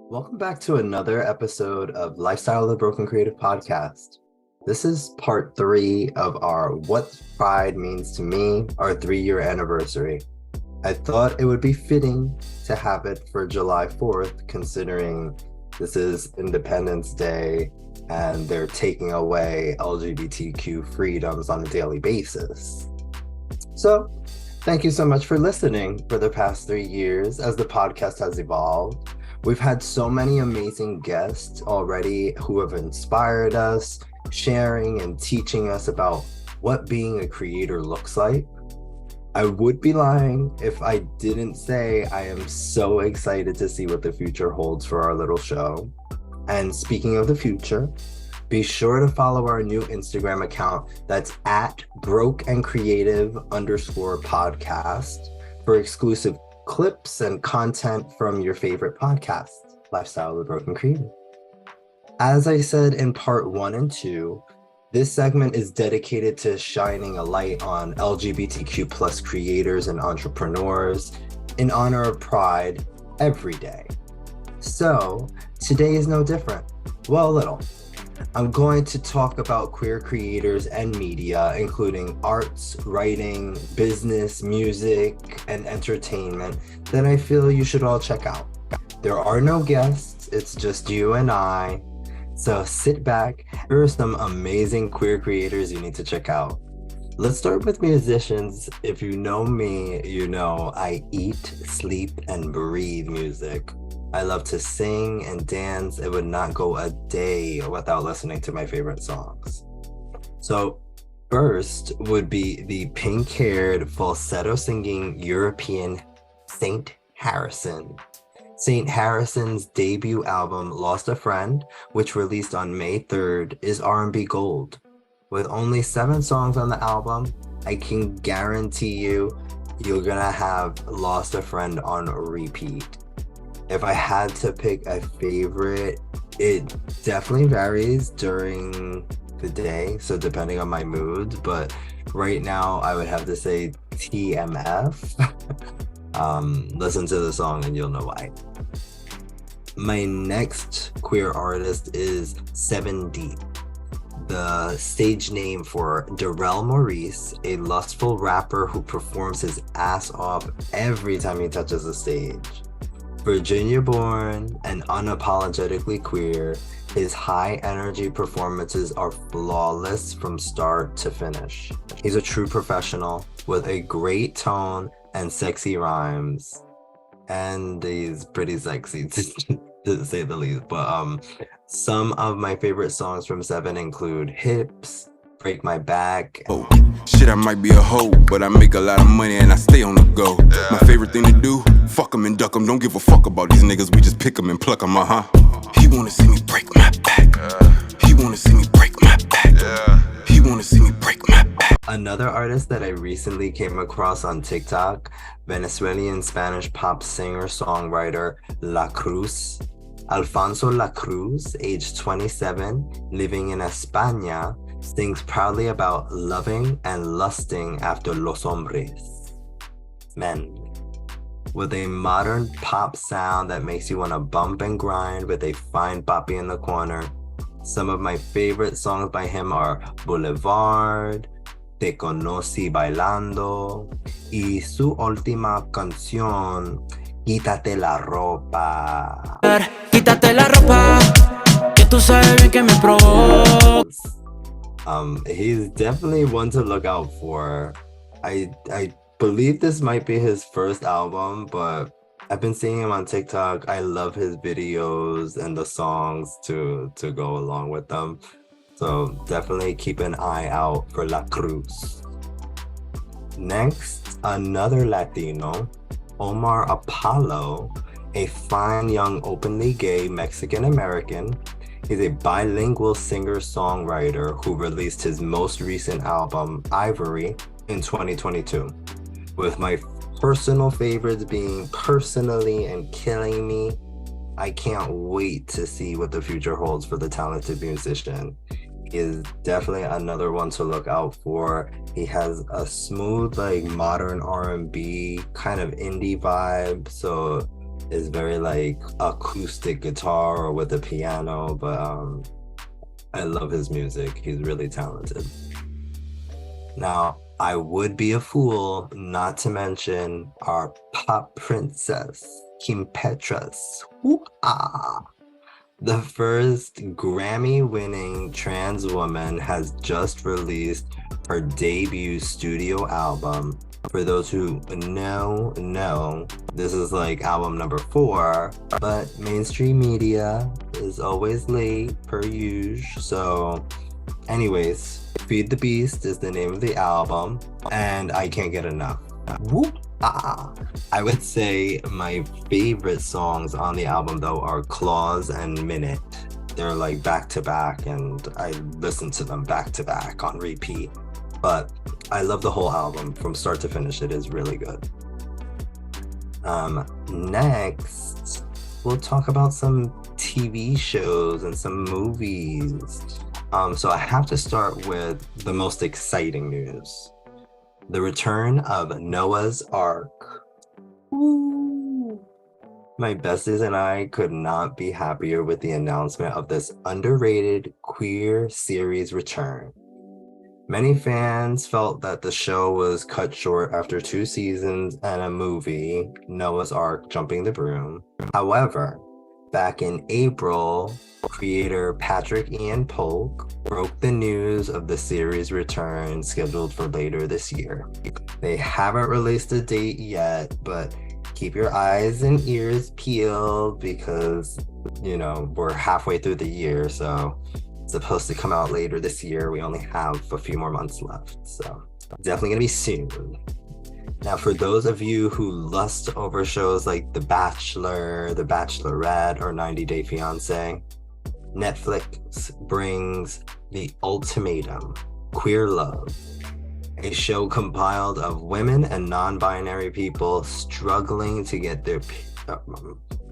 Welcome back to another episode of Lifestyle of the Broken Creative Podcast. This is part 3 of our What Pride Means to Me, our 3-year anniversary. I thought it would be fitting to have it for July 4th, considering this is Independence Day and they're taking away LGBTQ freedoms on a daily basis. So, thank you so much for listening for the past 3 years as the podcast has evolved. We've had so many amazing guests already who have inspired us, sharing and teaching us about what being a creator looks like. I would be lying if I didn't say I am so excited to see what the future holds for our little show. And speaking of the future, be sure to follow our new Instagram account that's at brokeandcreative_podcast for exclusive clips and content from your favorite podcast, Lifestyle of the Broken Creative. As I said in part 1 and 2, this segment is dedicated to shining a light on LGBTQ+ creators and entrepreneurs in honor of Pride every day. So today is no different. Well, a little. I'm going to talk about queer creators and media, including arts, writing, business, music, and entertainment that I feel you should all check out. There are no guests, it's just you and I. So sit back, here are some amazing queer creators you need to check out. Let's start with musicians. If you know me, you know I eat, sleep, and breathe music. I love to sing and dance. It would not go a day without listening to my favorite songs. So first would be the pink-haired, falsetto-singing European Saint Harrison. Saint Harrison's debut album, Lost a Friend, which released on May 3rd, is R&B gold. With only 7 songs on the album, I can guarantee you're gonna have Lost a Friend on repeat. If I had to pick a favorite, it definitely varies during the day, so depending on my mood, but right now I would have to say TMF. Listen to the song and you'll know why. My next queer artist is 7 Deep, the stage name for Darrell Maurice, a lustful rapper who performs his ass off every time he touches the stage. Virginia-born and unapologetically queer, his high-energy performances are flawless from start to finish. He's a true professional with a great tone and sexy rhymes. And he's pretty sexy, to say the least. But some of my favorite songs from 7 include Hips, Break My Back. Oh, shit, I might be a hoe, but I make a lot of money and I stay on the go. My favorite thing to do, fuck them and duck them. Don't give a fuck about these niggas, we just pick them and pluck them, He wanna see me break my back. He wanna see me break my back. He wanna see me break my back. Another artist that I recently came across on TikTok, Venezuelan Spanish pop singer-songwriter La Cruz. Alfonso La Cruz, age 27, living in España, sings proudly about loving and lusting after los hombres, men. With a modern pop sound that makes you want to bump and grind with a fine papi in the corner, some of my favorite songs by him are Boulevard, Te Conocí Bailando, y su última canción, Quítate la ropa. Quítate la ropa, que tú sabes bien que me provoca. He's definitely one to look out for. I believe this might be his first album, but I've been seeing him on TikTok. I love his videos and the songs to go along with them. So definitely keep an eye out for La Cruz. Next, another Latino, Omar Apollo, a fine young openly gay Mexican-American. He's a bilingual singer-songwriter who released his most recent album, Ivory, in 2022. With my personal favorites being Personally and Killing Me, I can't wait to see what the future holds for the talented musician. He is definitely another one to look out for. He has a smooth, like modern R&B kind of indie vibe. So is very like acoustic guitar or with a piano, but I love his music. He's really talented. Now, I would be a fool not to mention our pop princess, Kim Petras. Ooh-ah. The first Grammy-winning trans woman has just released her debut studio album. For those who know, this is like album number 4, but mainstream media is always late per usual. So anyways, Feed the Beast is the name of the album, and I can't get enough. Whoop-ah. I would say my favorite songs on the album though are Claws and Minute. They're like back to back, and I listen to them back to back on repeat. But I love the whole album from start to finish. It is really good. Next, we'll talk about some TV shows and some movies. So I have to start with the most exciting news. The return of Noah's Ark. Woo! My besties and I could not be happier with the announcement of this underrated queer series return. Many fans felt that the show was cut short after 2 seasons and a movie, Noah's Ark: Jumping the Broom. However, back in April, creator Patrick Ian Polk broke the news of the series' return scheduled for later this year. They haven't released a date yet, but keep your eyes and ears peeled because, you know, we're halfway through the year, so it's supposed to come out later this year. We only have a few more months left, so definitely gonna be soon. Now, for those of you who lust over shows like The Bachelor, The Bachelorette, or 90 Day Fiancé, Netflix brings The Ultimatum, Queer Love, a show compiled of women and non-binary people struggling to get their, I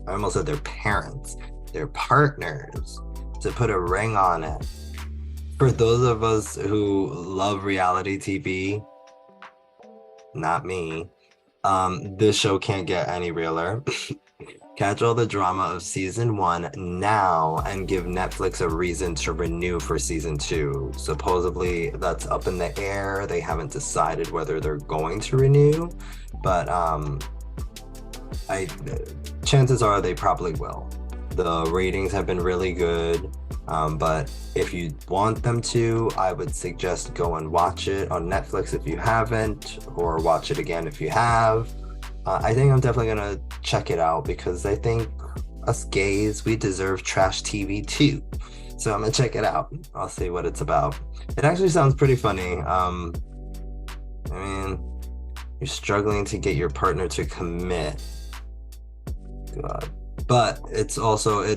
almost said their parents, their partners, to put a ring on it. For those of us who love reality TV, not me, this show can't get any realer. Catch all the drama of season 1 now and give Netflix a reason to renew for season 2. Supposedly that's up in the air. They haven't decided whether they're going to renew, but chances are they probably will. The ratings have been really good, but if you want them to, I would suggest go and watch it on Netflix if you haven't, or watch it again if you have. I think I'm definitely gonna check it out because I think us gays, we deserve trash TV too. So I'm gonna check it out. I'll see what it's about. It actually sounds pretty funny. I mean, you're struggling to get your partner to commit. God. But it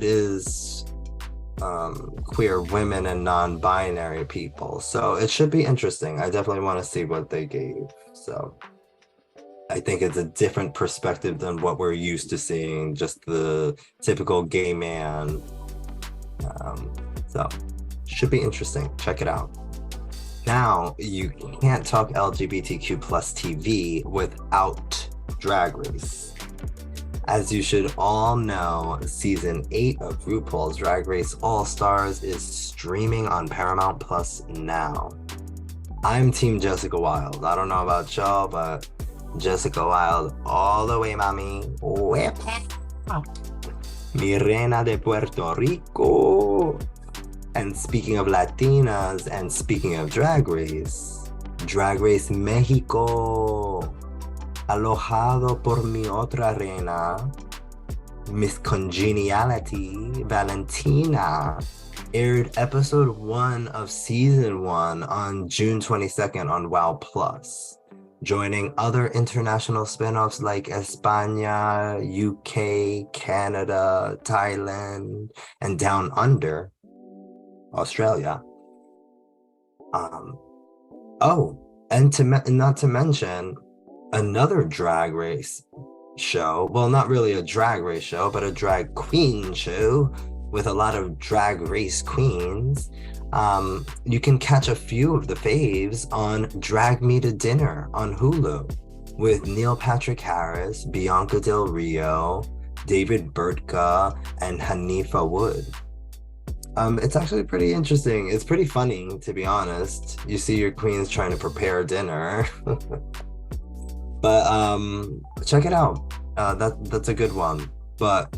is queer women and non-binary people, so it should be interesting. I definitely want to see what they gave. So I think it's a different perspective than what we're used to seeing, just the typical gay man. So should be interesting. Check it out. Now, you can't talk LGBTQ plus TV without Drag Race. As you should all know, season 8 of RuPaul's Drag Race All-Stars is streaming on Paramount Plus now. I'm Team Jessica Wilde. I don't know about y'all, but Jessica Wilde all the way, mami. Mi reina de Puerto Rico. And speaking of Latinas and speaking of Drag Race Mexico, alojado por mi otra reina, Miss Congeniality, Valentina, aired episode 1 of season 1 on June 22nd on WOW Plus, joining other international spin-offs like España, UK, Canada, Thailand, and Down Under, Australia. Not to mention another Drag Race show. Well, not really a Drag Race show, but a drag queen show with a lot of Drag Race queens. You can catch a few of the faves on Drag Me to Dinner on Hulu with Neil Patrick Harris, Bianca Del Rio, David Burtka, and Hanifa Wood. It's actually pretty interesting. It's pretty funny, to be honest. You see your queens trying to prepare dinner. But check it out. That's a good one. But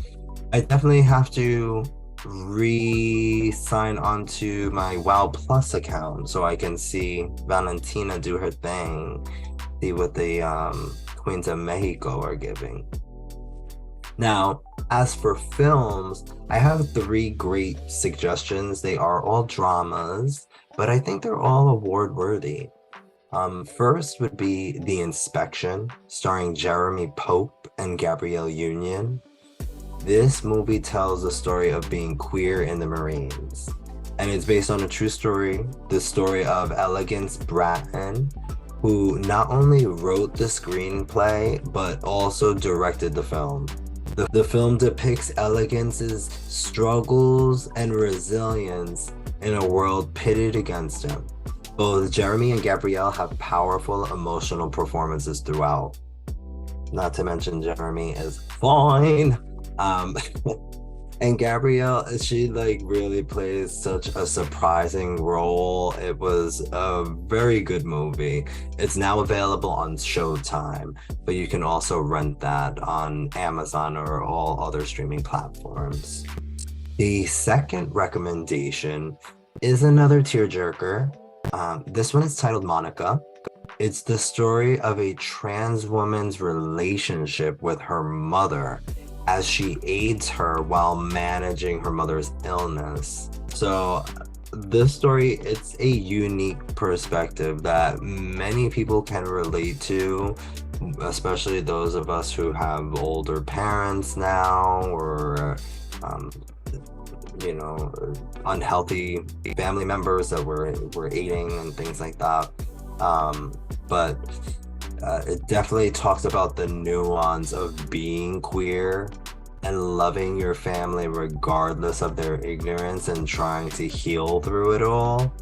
I definitely have to re-sign onto my WoW Plus account so I can see Valentina do her thing, see what the Queens of Mexico are giving. Now, as for films, I have 3 great suggestions. They are all dramas, but I think they're all award-worthy. First would be The Inspection, starring Jeremy Pope and Gabrielle Union. This movie tells the story of being queer in the Marines, and it's based on a true story, the story of Elegance Bratton, who not only wrote the screenplay, but also directed the film. The film depicts Elegance's struggles and resilience in a world pitted against him. Both Jeremy and Gabrielle have powerful emotional performances throughout. Not to mention Jeremy is fine. And Gabrielle, she like really plays such a surprising role. It was a very good movie. It's now available on Showtime, but you can also rent that on Amazon or all other streaming platforms. The second recommendation is another tearjerker. This one is titled Monica. It's the story of a trans woman's relationship with her mother as she aids her while managing her mother's illness. So this story, it's a unique perspective that many people can relate to, especially those of us who have older parents now, or unhealthy family members that we're aiding and things like that. But it definitely talks about the nuance of being queer and loving your family regardless of their ignorance and trying to heal through it all.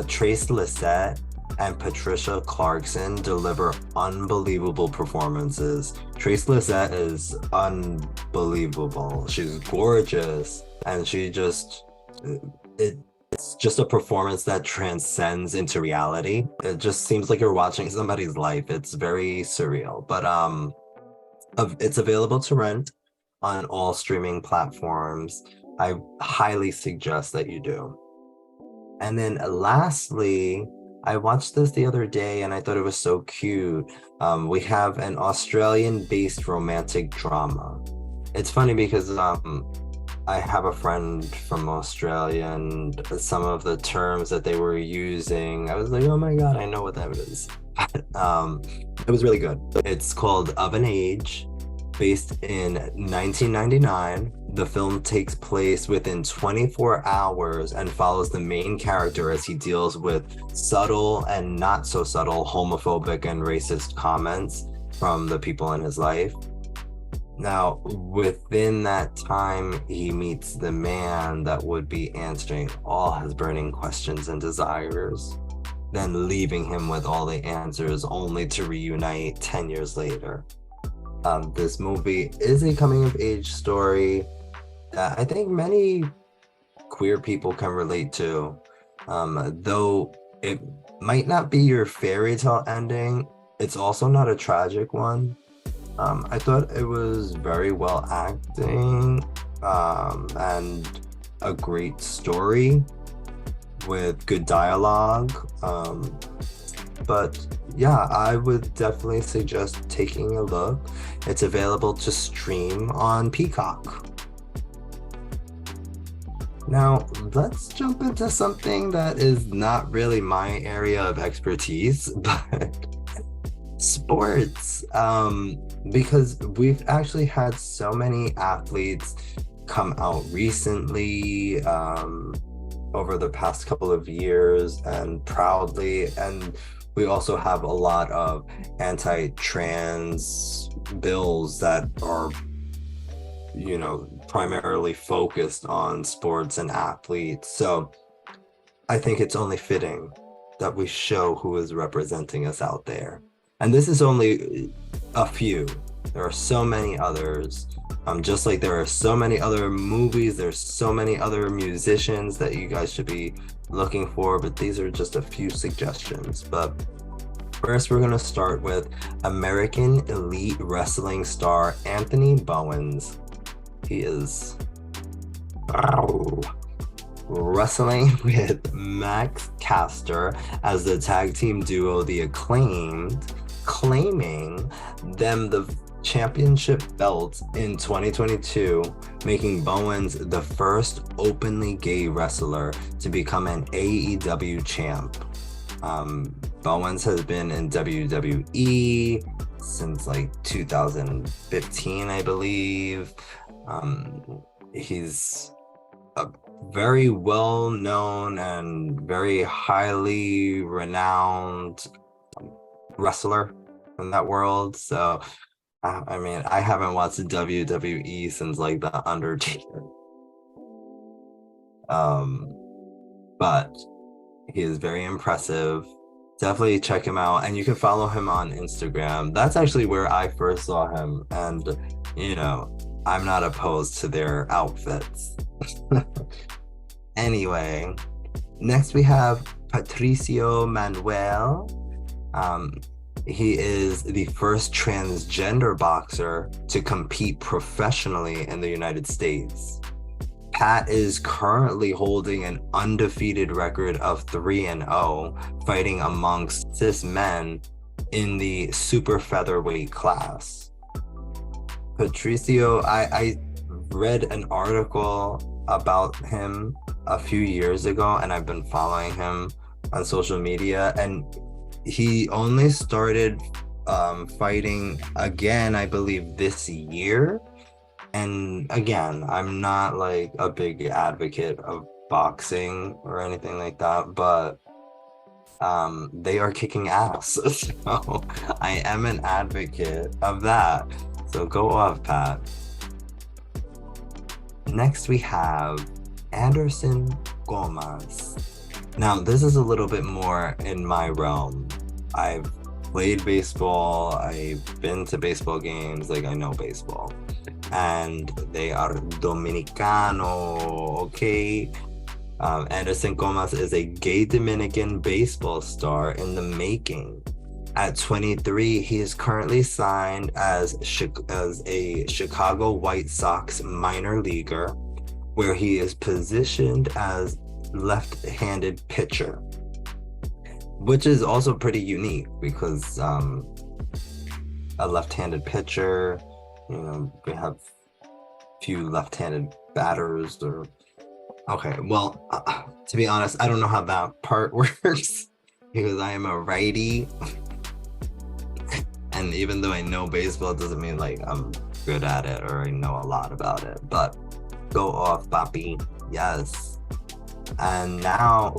Trace Lysette and Patricia Clarkson deliver unbelievable performances. Trace Lysette is unbelievable. She's gorgeous, and it's just a performance that transcends into reality. It just seems like you're watching somebody's life. It's very surreal, but it's available to rent on all streaming platforms. I highly suggest that you do. And then lastly, I watched this the other day and I thought it was so cute. We have an Australian-based romantic drama. It's funny because I have a friend from Australia, and some of the terms that they were using, I was like, oh my God, I know what that is. It was really good. It's called Of an Age, based in 1999. The film takes place within 24 hours and follows the main character as he deals with subtle and not so subtle homophobic and racist comments from the people in his life. Now, within that time, he meets the man that would be answering all his burning questions and desires, then leaving him with all the answers only to reunite 10 years later. This movie is a coming-of-age story that I think many queer people can relate to. Though it might not be your fairy tale ending, it's also not a tragic one. I thought it was very well acting and a great story with good dialogue. But yeah, I would definitely suggest taking a look. It's available to stream on Peacock. Now, let's jump into something that is not really my area of expertise, but sports. Because we've actually had so many athletes come out recently over the past couple of years, and proudly, and we also have a lot of anti-trans bills that are, primarily focused on sports and athletes. So I think it's only fitting that we show who is representing us out there. And this is only a few. There are so many others Just like there are so many other movies, there's so many other musicians that you guys should be looking for, but these are just a few suggestions. But first, we're going to start with American Elite Wrestling star Anthony Bowens. He is wrestling with Max Caster as the tag team duo The Acclaimed, claiming them the championship belt in 2022, making Bowens the first openly gay wrestler to become an AEW champ. Bowens has been in WWE since like 2015, I believe. He's a very well-known and very highly renowned wrestler in that world. So I mean, I haven't watched WWE since like The Undertaker. But he is very impressive. Definitely check him out, and you can follow him on Instagram. That's actually where I first saw him, and you know, I'm not opposed to their outfits. Anyway, next we have Patricio Manuel. He is the first transgender boxer to compete professionally in the United States. Pat is currently holding an undefeated record of 3-0, fighting amongst cis men in the super featherweight class. Patricio, I read an article about him a few years ago, and I've been following him on social media, and he only started fighting again, I believe, this year. And again, I'm not like a big advocate of boxing or anything like that, but they are kicking ass. So I am an advocate of that. So go off, Pat. Next we have Anderson Gomez. Now, this is a little bit more in my realm. I've played baseball, I've been to baseball games, like I know baseball. And they are Dominicano, okay? Anderson Gomez is a gay Dominican baseball star in the making. At 23, he is currently signed as a Chicago White Sox minor leaguer, where he is positioned as left-handed pitcher, which is also pretty unique because a left-handed pitcher, you know, we have few left-handed batters. Or okay, well, to be honest, I don't know how that part works because I am a righty, and even though I know baseball, it doesn't mean like I'm good at it or I know a lot about it. But go off, Papi. Yes. And now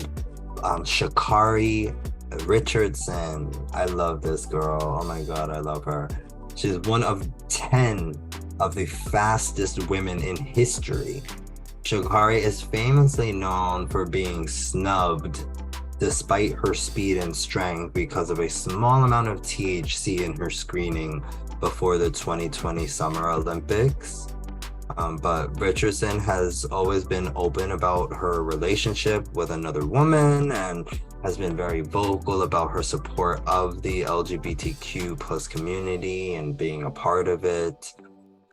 Sha'Carri Richardson. I love this girl. Oh my god, I love her. She's one of 10 of the fastest women in history. Sha'Carri is famously known for being snubbed despite her speed and strength because of a small amount of THC in her screening before the 2020 Summer Olympics. But Richardson has always been open about her relationship with another woman and has been very vocal about her support of the LGBTQ plus community and being a part of it.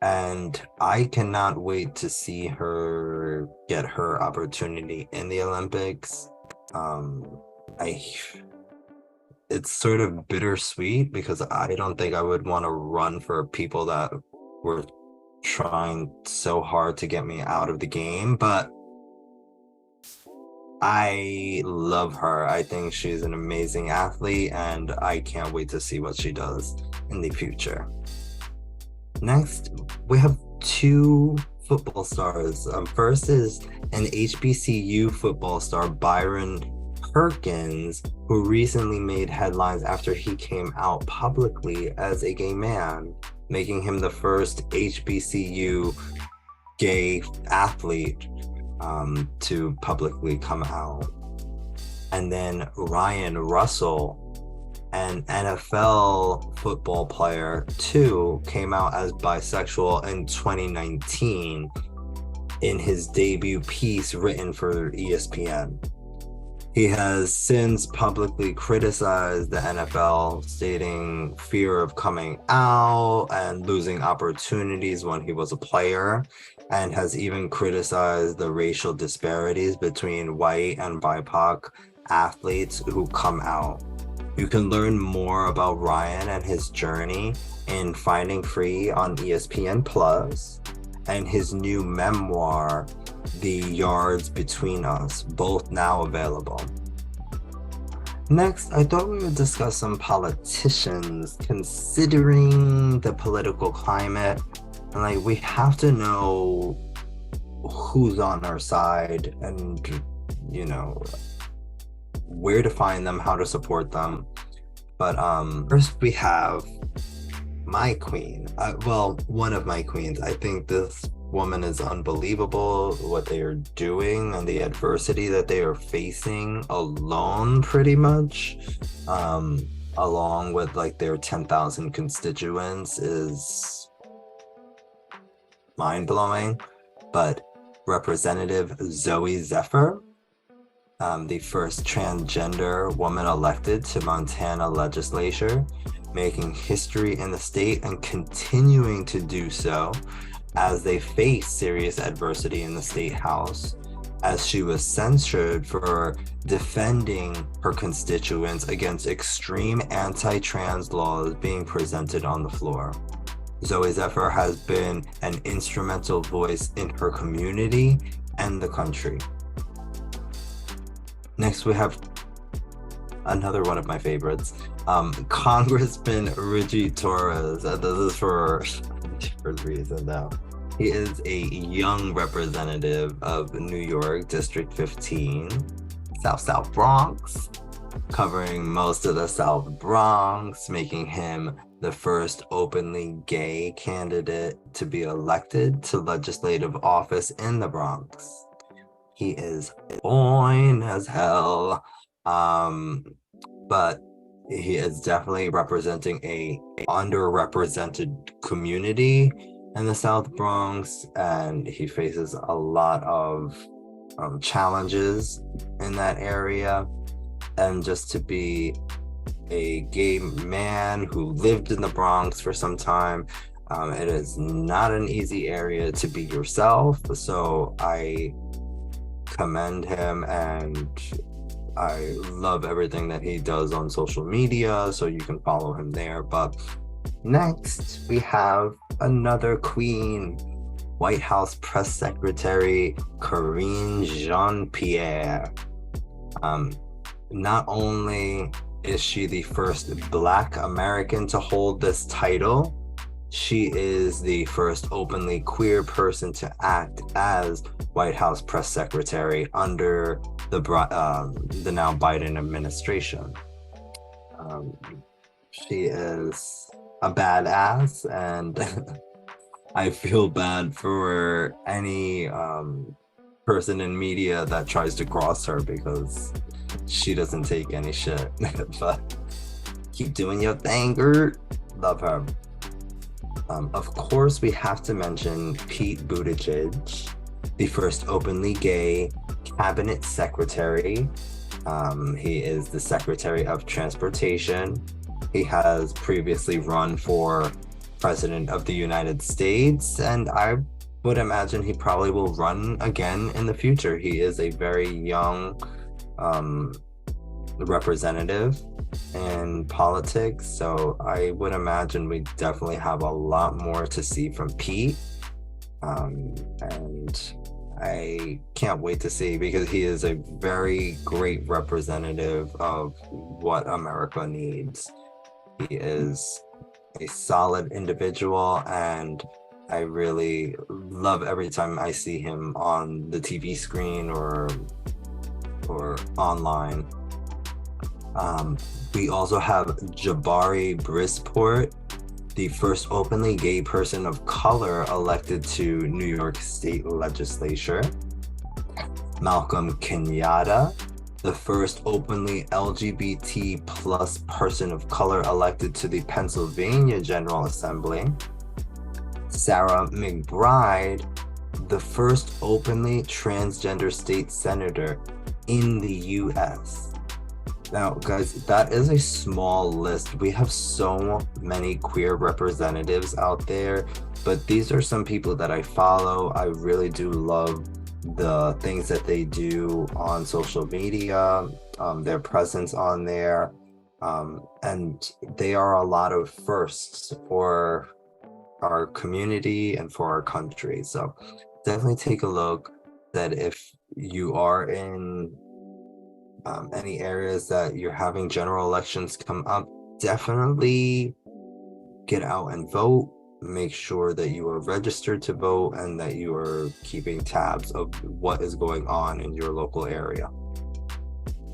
And I cannot wait to see her get her opportunity in the Olympics. It's sort of bittersweet because I don't think I would want to run for people that were trying so hard to get me out of the game, but I love her. I think she's an amazing athlete, and I can't wait to see what she does in the future. Next, we have two football stars. First is an HBCU football star, Byron Perkins, who recently made headlines after he came out publicly as a gay man, making him the first HBCU gay athlete to publicly come out. And then Ryan Russell, An NFL football player, too, came out as bisexual in 2019 in his debut piece written for ESPN. He has since publicly criticized the NFL, stating fear of coming out and losing opportunities when he was a player, and has even criticized the racial disparities between white and BIPOC athletes who come out. You can learn more about Ryan and his journey in Finding Free on ESPN Plus, and his new memoir, The Yards Between Us, both now available. Next, I thought we would discuss some politicians, considering the political climate, and like we have to know who's on our side and, you know, where to find them, how to support them. But first we have my queen. Well, one of my queens. I think this woman is unbelievable, what they are doing and the adversity that they are facing alone, pretty much, along with like their 10,000 constituents, is mind-blowing. But Representative Zoe Zephyr, the first transgender woman elected to Montana legislature, making history in the state and continuing to do so as they face serious adversity in the state house, as she was censured for defending her constituents against extreme anti-trans laws being presented on the floor. Zoe Zephyr has been an instrumental voice in her community and the country. Next, we have another one of my favorites, Congressman Richie Torres. This is for a different reason though. He is a young representative of New York, District 15, South Bronx, covering most of the South Bronx, making him the first openly gay candidate to be elected to legislative office in the Bronx. He is fine as hell, but he is definitely representing a underrepresented community in the South Bronx, and he faces a lot of challenges in that area. And just to be a gay man who lived in the Bronx for some time, it is not an easy area to be yourself. So I commend him, and I love everything that he does on social media, so you can follow him there. But next, we have another queen, White House Press Secretary Karine Jean-Pierre. Not only is she the first Black American to hold this title, she is the first openly queer person to act as White House Press Secretary under the now Biden administration. She is a badass, and I feel bad for any person in media that tries to cross her, because she doesn't take any shit. But keep doing your thing, girl. Love her. Of course, we have to mention Pete Buttigieg, the first openly gay cabinet secretary. He is the Secretary of Transportation. He has previously run for President of the United States, and I would imagine he probably will run again in the future. He is a very young representative in politics, so I would imagine we definitely have a lot more to see from Pete, and I can't wait to see, because he is a very great representative of what America needs. He is a solid individual, and I really love every time I see him on the TV screen or online. We also have Jabari Brisport, the first openly gay person of color elected to New York State legislature. Malcolm Kenyatta, the first openly LGBT plus person of color elected to the Pennsylvania General Assembly. Sarah McBride, the first openly transgender state senator in the US. Now, guys, that is a small list. We have so many queer representatives out there, but these are some people that I follow. I really do love the things that they do on social media, their presence on there, and they are a lot of firsts for our community and for our country. So definitely take a look that if you are in any areas that you're having general elections come up, definitely get out and vote. Make sure that you are registered to vote and that you are keeping tabs of what is going on in your local area.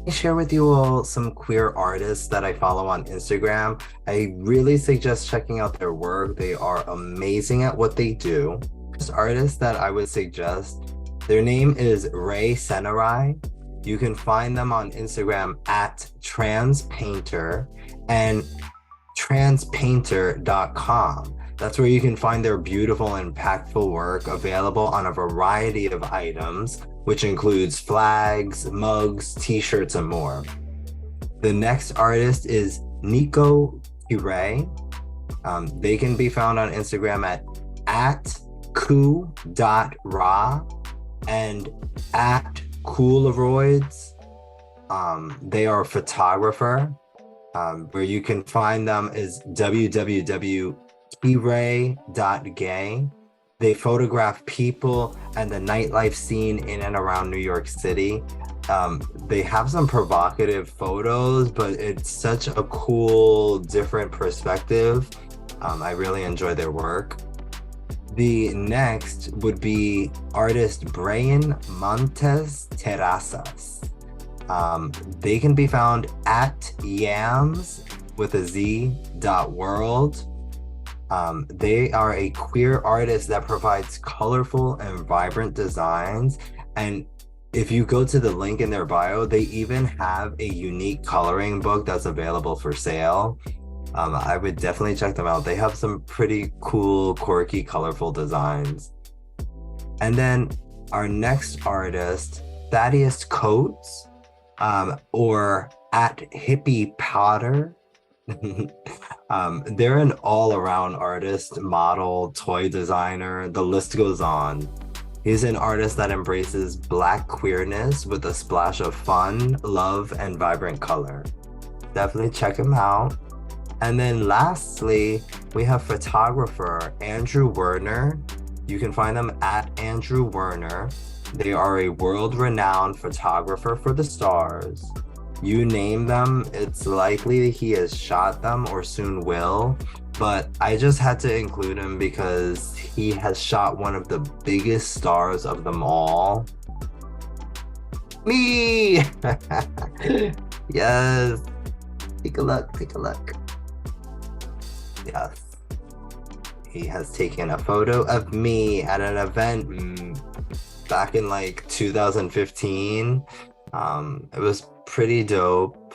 I share with you all some queer artists that I follow on Instagram. I really suggest checking out their work. They are amazing at what they do. This artist that I would suggest, their name is Ray Senarai. You can find them on Instagram at transpainter and transpainter.com. That's where you can find their beautiful, impactful work available on a variety of items, which includes flags, mugs, t-shirts, and more. The next artist is Nico Ure. They can be found on Instagram at ku.ra and at Coolaroids. They are a photographer. Where you can find them is www.kiray.gay. They photograph people and the nightlife scene in and around New York City. They have some provocative photos, but it's such a cool, different perspective. I really enjoy their work. The next would be artist Brian Montes Terrazas. They can be found at yams with a z.world. They are a queer artist that provides colorful and vibrant designs. And if you go to the link in their bio, they even have a unique coloring book that's available for sale. I would definitely check them out. They have some pretty cool, quirky, colorful designs. And then our next artist, Thaddeus Coates, or at Hippie Potter. They're an all-around artist, model, toy designer. The list goes on. He's an artist that embraces Black queerness with a splash of fun, love, and vibrant color. Definitely check him out. And then lastly, we have photographer Andrew Werner. You can find them at Andrew Werner. They are a world-renowned photographer for the stars. You name them, it's likely he has shot them or soon will, but I just had to include him because he has shot one of the biggest stars of them all. Me! Yes. Take a look. Yes. He has taken a photo of me at an event back in like 2015. It was pretty dope.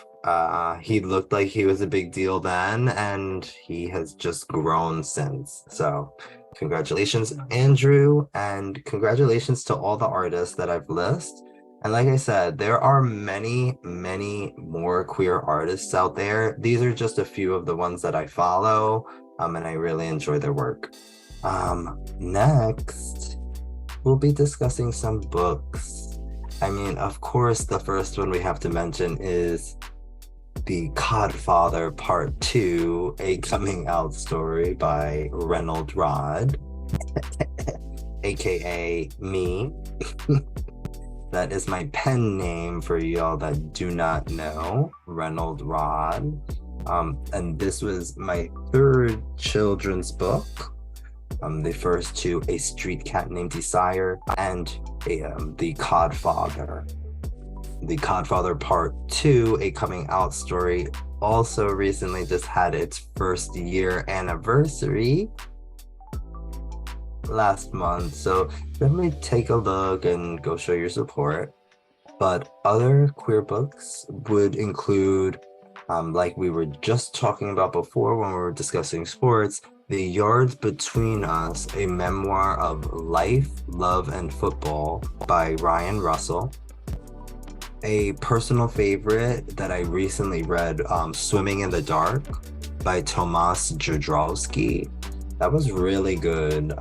He looked like he was a big deal then, and he has just grown since. So congratulations, Andrew, and congratulations to all the artists that I've listed. And like I said, there are many, many more queer artists out there. These are just a few of the ones that I follow, and I really enjoy their work. Next, we'll be discussing some books. I mean, of course, the first one we have to mention is The Codfather Part 2, a coming out story by Reynold Rod, aka me. That is my pen name for y'all that do not know, Reynold Rod. And this was my third children's book. The first two, A Street Cat Named Desire, and The Codfather. The Codfather Part 2, a coming out story, also recently just had its first year anniversary last month. So definitely take a look and go show your support. But other queer books would include, like we were just talking about before when we were discussing sports, The Yards Between Us, a memoir of life, love, and football by Ryan Russell. A personal favorite that I recently read, Swimming in the Dark by Tomas Jodorowsky. That was really good.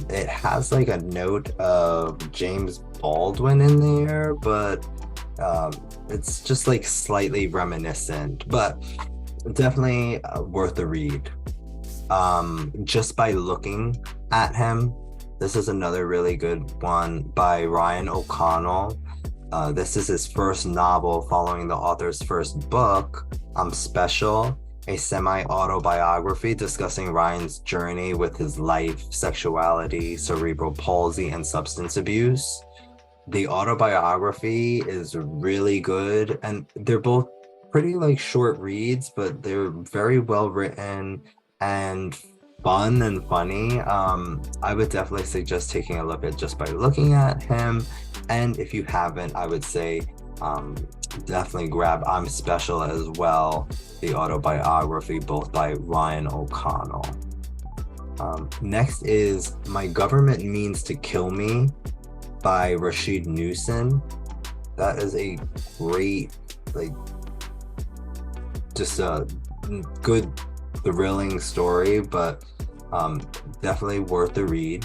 It has like a note of James Baldwin in there, but it's just like slightly reminiscent, but definitely worth a read. Just by looking at him, this is another really good one by Ryan O'Connell. This is his first novel following the author's first book, Special, a semi-autobiography discussing Ryan's journey with his life, sexuality, cerebral palsy, and substance abuse. The autobiography is really good, and they're both pretty like short reads, but they're very well written and fun and funny. I would definitely suggest taking a look at just by looking at him. And if you haven't, I would say definitely grab I'm Special as well, the autobiography, both by Ryan O'Connell. Next is My Government Means to Kill Me by Rashid Newson. That is a great, like, just a good, thrilling story, but definitely worth the read.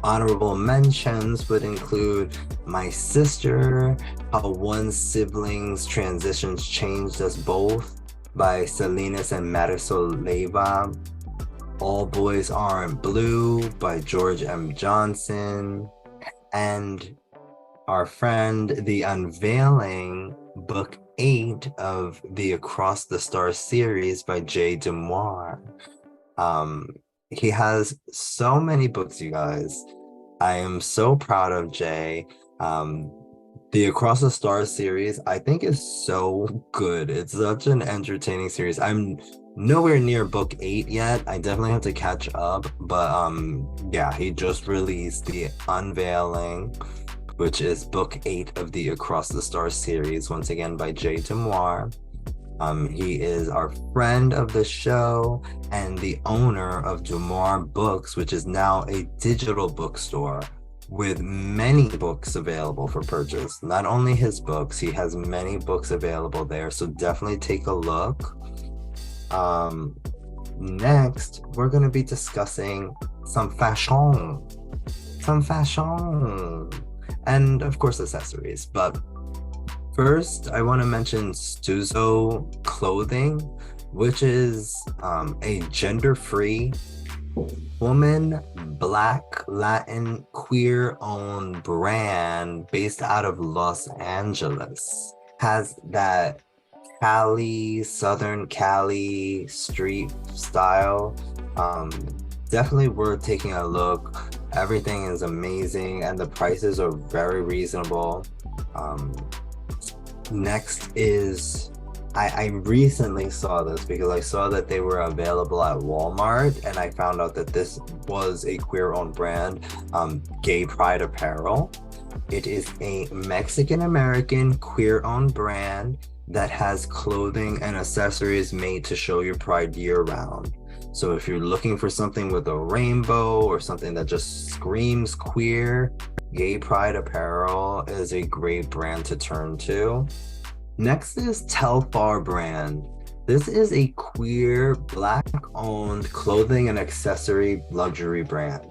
Honorable mentions would include My Sister, How One Sibling's Transitions Changed Us Both by Salinas and Marisol Leiva. All Boys Aren't Blue by George M. Johnson. And our friend, The Unveiling, Book 8 of the Across the Stars series by Jay Demoir. He has so many books, you guys. I am so proud of Jay. The Across the Stars series, I think, is so good. It's such an entertaining series. I'm nowhere near book 8 yet. I definitely have to catch up. But yeah, he just released The Unveiling, which is book 8 of the Across the Stars series, once again by Jay Demoir. He is our friend of the show and the owner of Demoir Books, which is now a digital bookstore with many books available for purchase. Not only his books, he has many books available there, so definitely take a look. Next, we're going to be discussing some fashion, and of course accessories, but first, I want to mention Stuzo Clothing, which is a gender-free, woman, Black, Latin, queer-owned brand based out of Los Angeles. Has that Cali, Southern Cali street style. Definitely worth taking a look. Everything is amazing, and the prices are very reasonable. Next is, I recently saw this because I saw that they were available at Walmart, and I found out that this was a queer-owned brand, Gay Pride Apparel. It is a Mexican-American queer-owned brand that has clothing and accessories made to show your pride year-round. So if you're looking for something with a rainbow or something that just screams queer, Gay Pride Apparel is a great brand to turn to. Next is Telfar brand. This is a queer, Black-owned clothing and accessory luxury brand.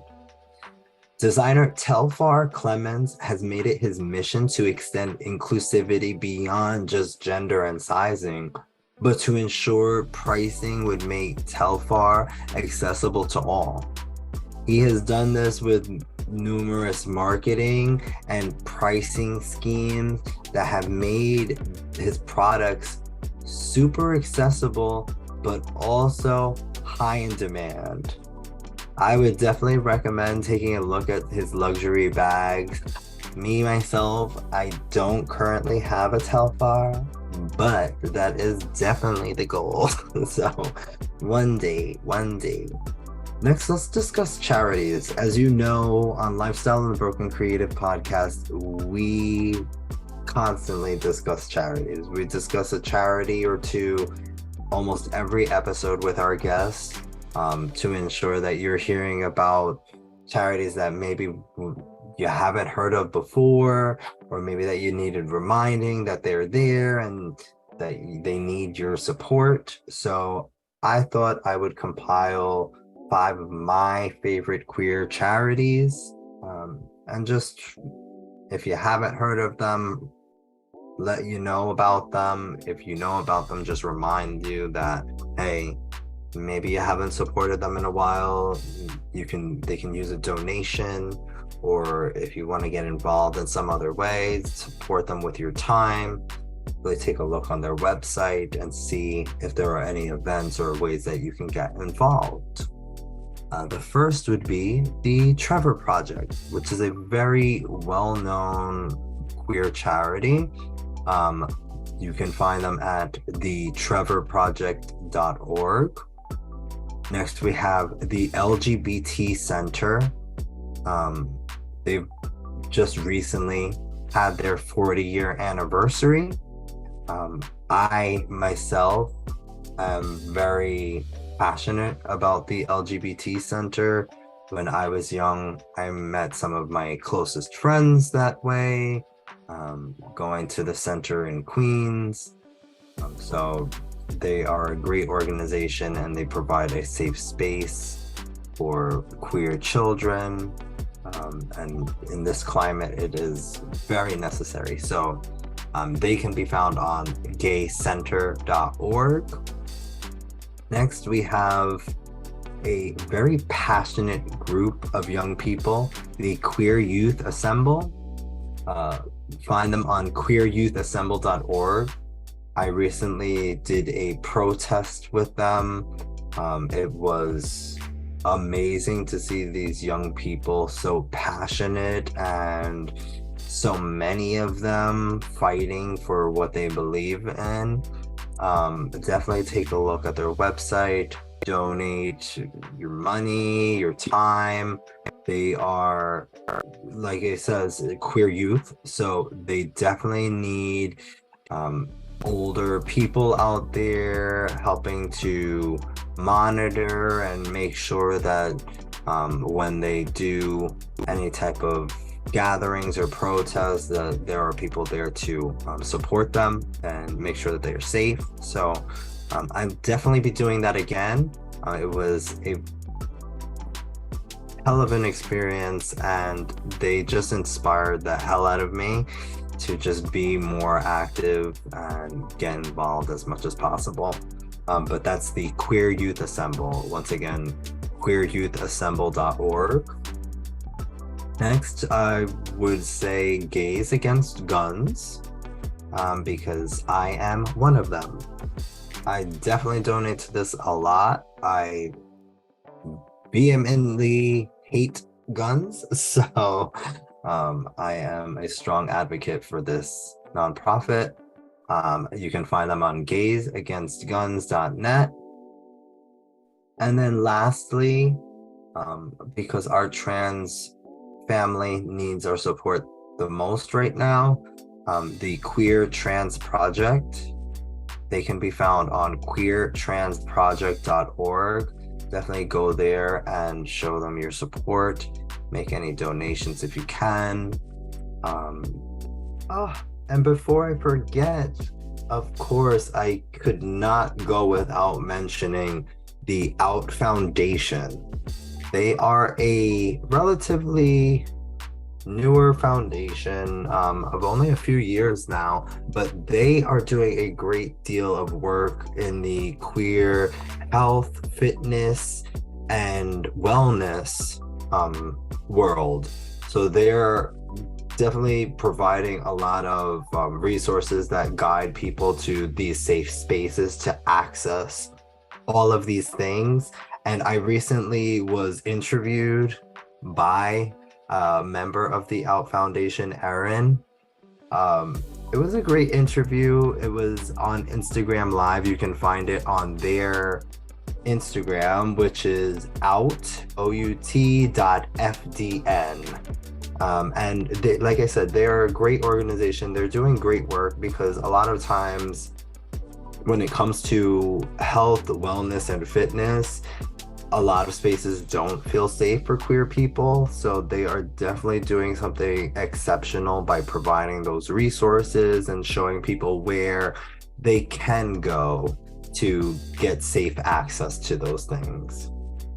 Designer Telfar Clemens has made it his mission to extend inclusivity beyond just gender and sizing, but to ensure pricing would make Telfar accessible to all. He has done this with numerous marketing and pricing schemes that have made his products super accessible, but also high in demand. I would definitely recommend taking a look at his luxury bags. Me, myself, I don't currently have a Telfar, but that is definitely the goal. So one day. Next, let's discuss charities. As you know, on Lifestyle and the Broken Creative podcast, we constantly discuss charities. We discuss a charity or two almost every episode with our guests, to ensure that you're hearing about charities that maybe you haven't heard of before, or maybe that you needed reminding that they're there and that they need your support. So I thought I would compile 5 of my favorite queer charities, and just, if you haven't heard of them, let you know about them. If you know about them, just remind you that, hey, maybe you haven't supported them in a while. They can use a donation, or if you want to get involved in some other way, support them with your time. Really take a look on their website and see if there are any events or ways that you can get involved. The first would be the Trevor Project, which is a very well-known queer charity. You can find them at thetrevorproject.org. Next, we have the LGBT Center. They've just recently had their 40-year anniversary. I myself am very passionate about the LGBT Center. When I was young, I met some of my closest friends that way, going to the center in Queens. So they are a great organization, and they provide a safe space for queer children. And in this climate, it is very necessary. So they can be found on gaycenter.org. Next, we have a very passionate group of young people, the Queer Youth Assemble. Find them on queeryouthassemble.org. I recently did a protest with them. It was amazing to see these young people so passionate, and so many of them fighting for what they believe in. Definitely take a look at their website, donate your money, your time. They are, like it says, queer youth, so they definitely need older people out there helping to monitor and make sure that when they do any type of gatherings or protests, that there are people there to support them and make sure that they are safe. So I'll definitely be doing that again. It was a hell of an experience, and they just inspired the hell out of me to just be more active and get involved as much as possible. But that's the Queer Youth Assemble. Once again, queeryouthassemble.org. Next, I would say Gays Against Guns, because I am one of them. I definitely donate to this a lot. I vehemently hate guns, so I am a strong advocate for this nonprofit. You can find them on gaysagainstguns.net. And then lastly, because our trans family needs our support the most right now, the Queer Trans Project. They can be found on queertransproject.org. Definitely go there and show them your support. Make any donations if you can. And before I forget, of course, I could not go without mentioning the Out Foundation. They are a relatively newer foundation of only a few years now, but they are doing a great deal of work in the queer health, fitness, and wellness world. So they're definitely providing a lot of resources that guide people to these safe spaces to access all of these things. And I recently was interviewed by a member of the Out Foundation, Erin. It was a great interview. It was on Instagram Live. You can find it on their Instagram, which is out.fdn. And they, like I said, they're a great organization. They're doing great work because a lot of times when it comes to health, wellness, and fitness, a lot of spaces don't feel safe for queer people. So they are definitely doing something exceptional by providing those resources and showing people where they can go to get safe access to those things.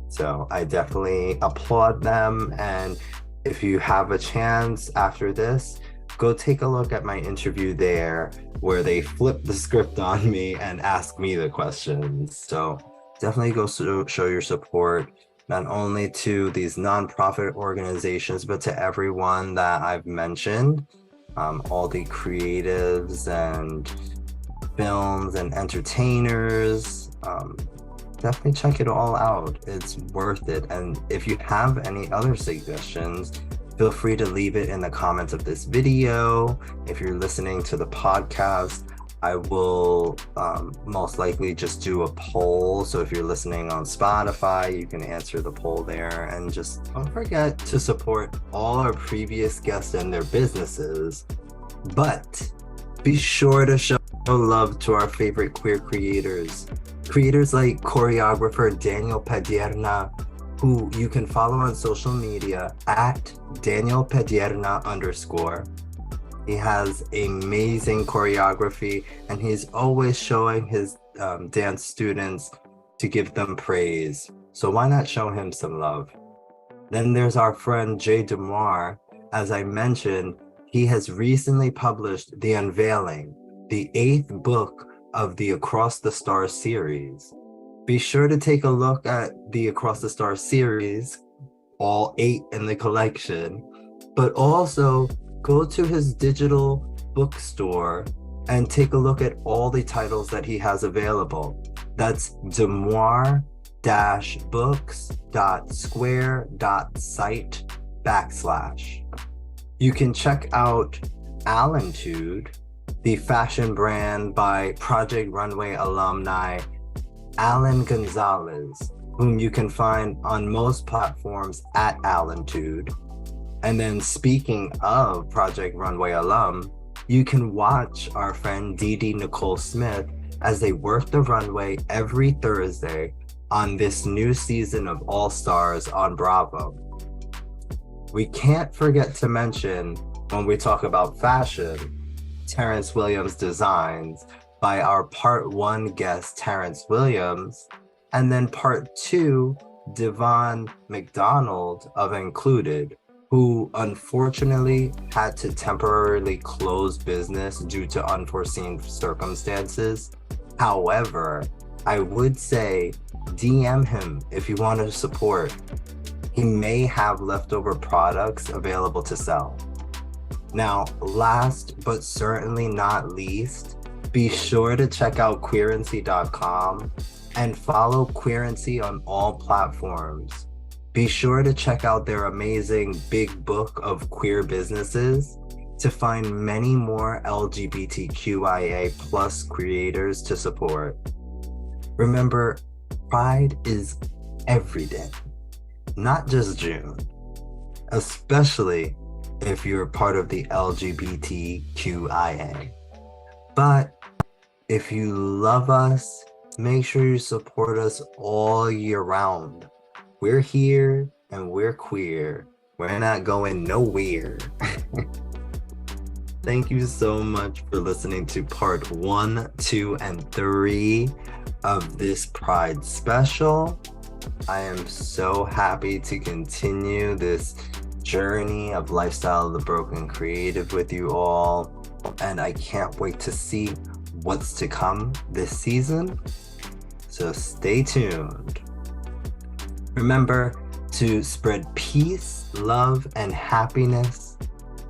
So I definitely applaud them. And if you have a chance after this, go take a look at my interview there where they flip the script on me and ask me the questions. So definitely go show your support, not only to these nonprofit organizations, but to everyone that I've mentioned, all the creatives and films and entertainers. Definitely check it all out. It's worth it. And if you have any other suggestions, feel free to leave it in the comments of this video. If you're listening to the podcast, I will most likely just do a poll. So if you're listening on Spotify, you can answer the poll there. And just don't forget to support all our previous guests and their businesses. But be sure to show love to our favorite queer creators. Creators like choreographer Daniel Padierna, who you can follow on social media at Daniel Padierna _. He has amazing choreography, and he's always showing his dance students to give them praise. So why not show him some love? Then there's our friend Jay Demar. As I mentioned, he has recently published The Unveiling, the 8th book of the Across the Stars series. Be sure to take a look at the Across the Stars series, all 8 in the collection, but also go to his digital bookstore and take a look at all the titles that he has available. That's demoir-books.square.site/. You can check out Allentude, the fashion brand by Project Runway alumni Alan Gonzalez, whom you can find on most platforms at Allentude. And then speaking of Project Runway alum, you can watch our friend Dee Dee Nicole Smith as they work the runway every Thursday on this new season of All Stars on Bravo. We can't forget to mention, when we talk about fashion, Terrence Williams Designs by our part 1 guest, Terrence Williams, and then part 2, Devon McDonald of Included, who unfortunately had to temporarily close business due to unforeseen circumstances. However, I would say DM him if you want to support. He may have leftover products available to sell. Now, last but certainly not least, be sure to check out queerency.com and follow Queerency on all platforms. Be sure to check out their amazing big book of queer businesses to find many more LGBTQIA+ creators to support. Remember, Pride is every day, not just June, especially if you're part of the LGBTQIA. But if you love us, make sure you support us all year round. We're here and we're queer. We're not going nowhere. Thank you so much for listening to part 1, 2, and 3 of this Pride special. I am so happy to continue this journey of Lifestyle of the Broken Creative with you all. And I can't wait to see what's to come this season. So stay tuned. Remember to spread peace, love, and happiness,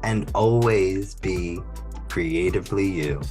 and always be creatively you.